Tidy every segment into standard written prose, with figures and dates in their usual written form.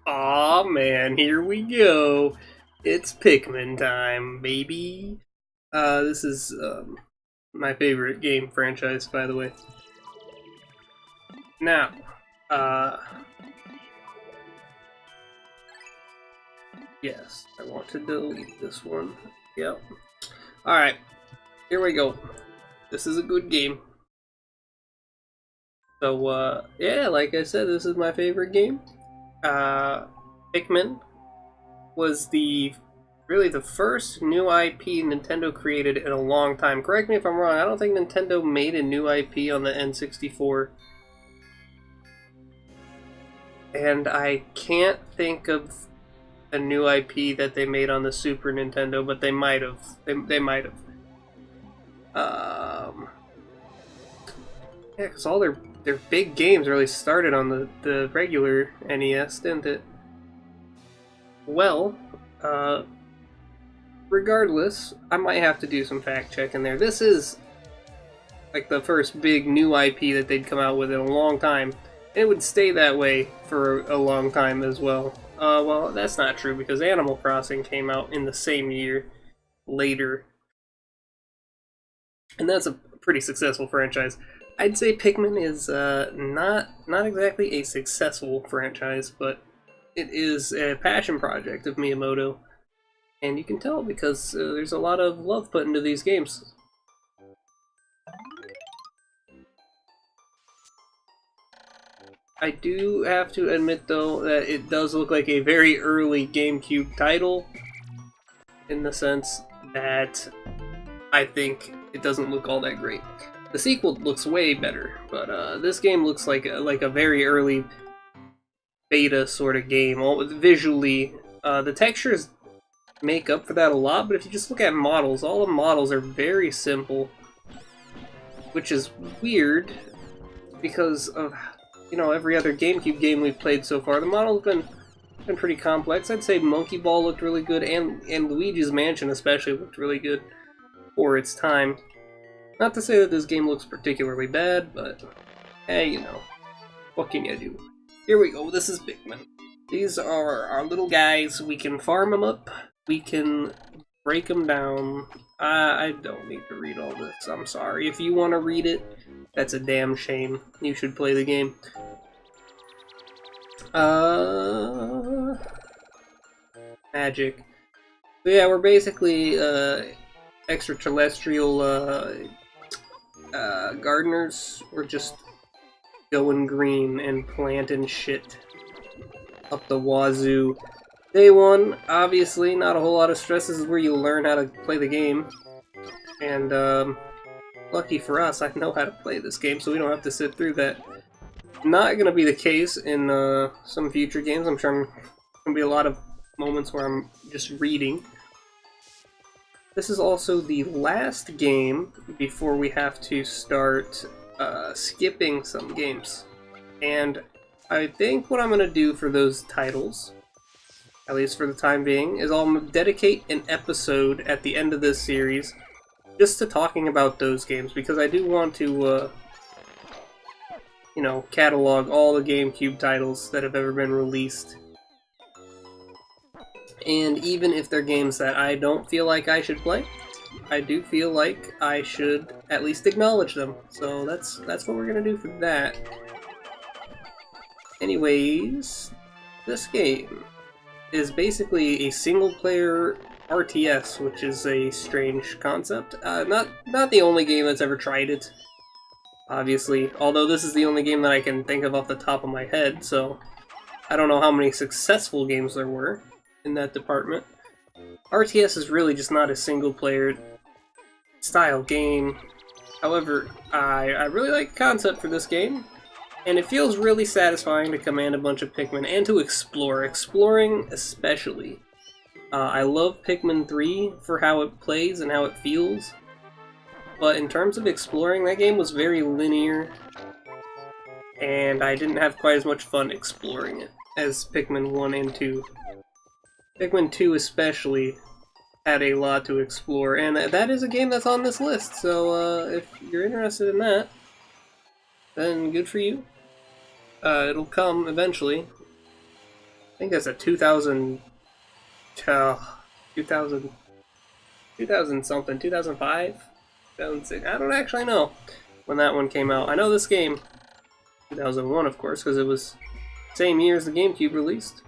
Aw man, here we go. It's Pikmin time, baby. This is my favorite game franchise, by the way. Now, uh, yes, I want to delete this one. Yep. Alright, here we go. This is a good game. So, yeah, like I said, this is my favorite game. Pikmin was really the first new IP Nintendo created in a long time. Correct me if I'm wrong, I don't think Nintendo made a new IP on the N64. And I can't think of a new IP that they made on the Super Nintendo, but they might have. They might have. Yeah, because all their big games really started on the regular NES, didn't it? Well, regardless, I might have to do some fact checking there. This is like the first big new IP that they'd come out with in a long time. And it would stay that way for a long time as well. Well, that's not true because Animal Crossing came out in the same year later. And that's a pretty successful franchise. I'd say Pikmin is not exactly a successful franchise, but it is a passion project of Miyamoto. And you can tell because there's a lot of love put into these games. I do have to admit, though, that it does look like a very early GameCube title, in the sense that I think it doesn't look all that great. The sequel looks way better, but this game looks like a very early beta sort of game. Visually, the textures make up for that a lot, but if you just look at models, all the models are very simple, which is weird because of every other GameCube game we've played so far. The model's been pretty complex. I'd say Monkey Ball looked really good, and Luigi's Mansion especially looked really good for its time. Not to say that this game looks particularly bad, but hey, what can you do? Here we go. This is Pikmin. These are our little guys. We can farm them up. We can break them down. I don't need to read all this. I'm sorry. If you want to read it, that's a damn shame. You should play the game. Magic. So yeah, we're basically extraterrestrial gardeners. We're just going green and planting shit up the wazoo. Day one, obviously, not a whole lot of stress. This is where you learn how to play the game. And, lucky for us, I know how to play this game, so we don't have to sit through that. Not gonna be the case in, some future games. I'm sure gonna be a lot of moments where I'm just reading. This is also the last game before we have to start, skipping some games. And I think what I'm gonna do for those titles, at least for the time being, is I'll dedicate an episode at the end of this series just to talking about those games, because I do want to, catalog all the GameCube titles that have ever been released. And even if they're games that I don't feel like I should play, I do feel like I should at least acknowledge them. So that's what we're gonna do for that. Anyways, this game is basically a single-player RTS, which is a strange concept. Not the only game that's ever tried it, obviously. Although this is the only game that I can think of off the top of my head, so I don't know how many successful games there were in that department. RTS is really just not a single-player style game. However, I really like the concept for this game. And it feels really satisfying to command a bunch of Pikmin and to explore. Exploring especially. I love Pikmin 3 for how it plays and how it feels. But in terms of exploring, that game was very linear. And I didn't have quite as much fun exploring it as Pikmin 1 and 2. Pikmin 2 especially had a lot to explore. And that is a game that's on this list. So if you're interested in that, then good for you. It'll come eventually. think that's a 2000, 2000 something, 2005, 2006. I don't actually know when that one came out. I know this game, 2001, of course, because it was same year as the GameCube released.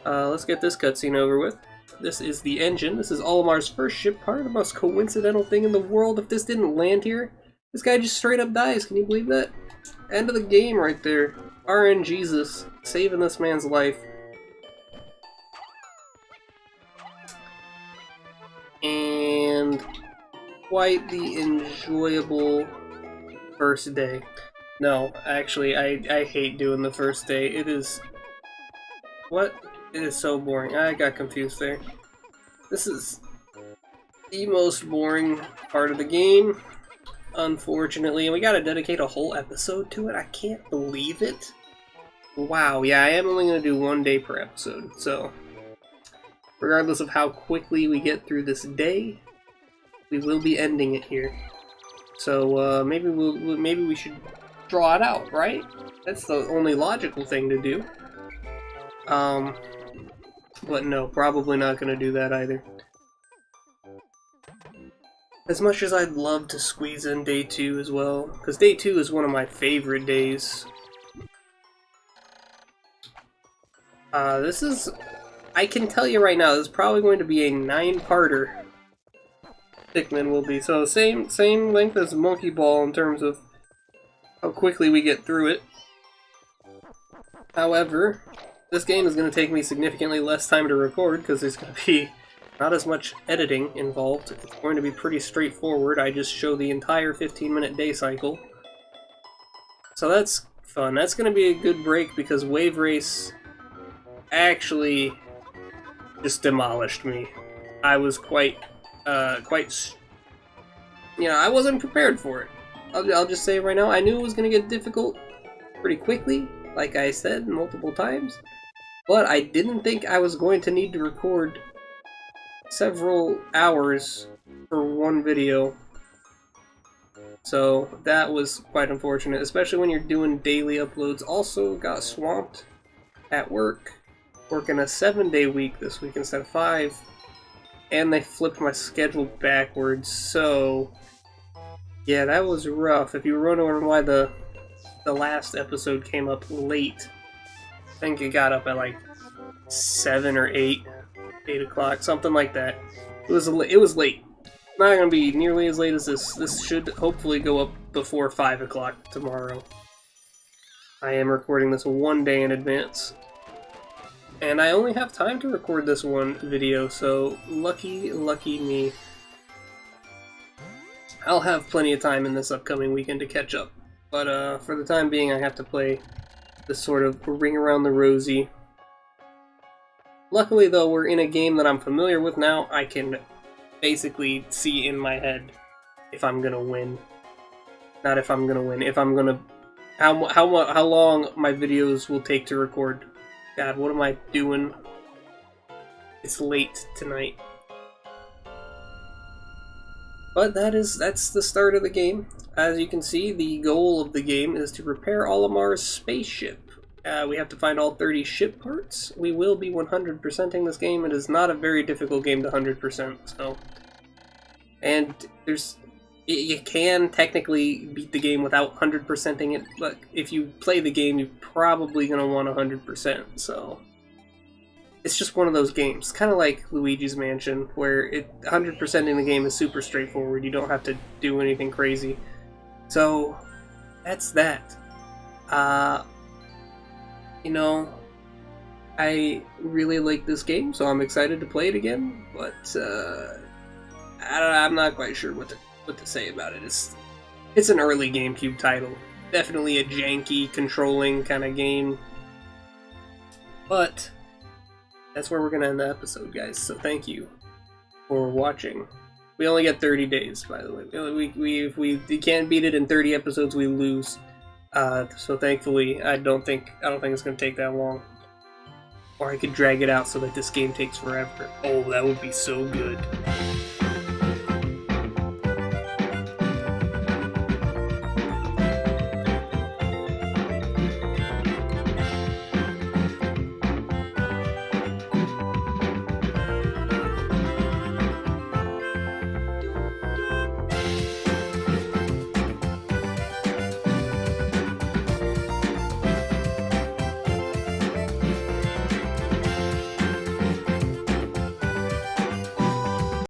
Let's get this cutscene over with. This is the engine. This is Olimar's first ship part. The most coincidental thing in the world. If this didn't land here, this guy just straight up dies. Can you believe that? End of the game right there. RNGesus saving this man's life. And quite the enjoyable first day. No, actually, I hate doing the first day. It is... What? It is so boring. I got confused there. This is the most boring part of the game, unfortunately. And we gotta dedicate a whole episode to it. I can't believe it. Wow, yeah, I am only gonna do 1 day per episode, so... Regardless of how quickly we get through this day, we will be ending it here. So maybe we should draw it out, right? That's the only logical thing to do. But no, probably not going to do that either. As much as I'd love to squeeze in day 2 as well, because day 2 is one of my favorite days. This is... I can tell you right now, this is probably going to be a 9-parter. Pikmin will be. So same length as Monkey Ball in terms of how quickly we get through it. However, this game is going to take me significantly less time to record because there's going to be not as much editing involved. It's going to be pretty straightforward. I just show the entire 15-minute day cycle. So that's fun. That's going to be a good break because Wave Race actually just demolished me. I was quite, I wasn't prepared for it. I'll just say right now, I knew it was going to get difficult pretty quickly, like I said multiple times, but I didn't think I was going to need to record several hours for one video. So that was quite unfortunate, especially when you're doing daily uploads. Also got swamped at work, working a 7-day week this week instead of 5, and they flipped my schedule backwards, so yeah, that was rough. If you were wondering why the last episode came up late, I think it got up at like 7 or 8 o'clock, something like that. It was late. Not gonna be nearly as late as this. This should hopefully go up before 5 o'clock tomorrow. I am recording this 1 day in advance. And I only have time to record this one video, so lucky me. I'll have plenty of time in this upcoming weekend to catch up. But for the time being, I have to play this sort of Ring Around the Rosie. Luckily, though, we're in a game that I'm familiar with now. I can basically see in my head if I'm gonna win. Not if I'm gonna win. If I'm gonna... How long my videos will take to record. God, what am I doing? It's late tonight. But that's the start of the game. As you can see, the goal of the game is to repair Olimar's spaceship. We have to find all 30 ship parts. We will be 100%ing this game. It is not a very difficult game to 100%, so... And you can technically beat the game without 100%ing it, but if you play the game, you're probably going to want 100%, so... It's just one of those games, kind of like Luigi's Mansion, where 100%ing the game is super straightforward. You don't have to do anything crazy. So, that's that. You know, I really like this game, so I'm excited to play it again, but I'm not quite sure what to say about it. It's an early GameCube title. Definitely a janky, controlling kind of game. But that's where we're going to end the episode, guys. So thank you for watching. We only get 30 days, by the way. If we can't beat it in 30 episodes, we lose. So thankfully, I don't think it's going to take that long. Or I could drag it out so that this game takes forever. Oh, that would be so good.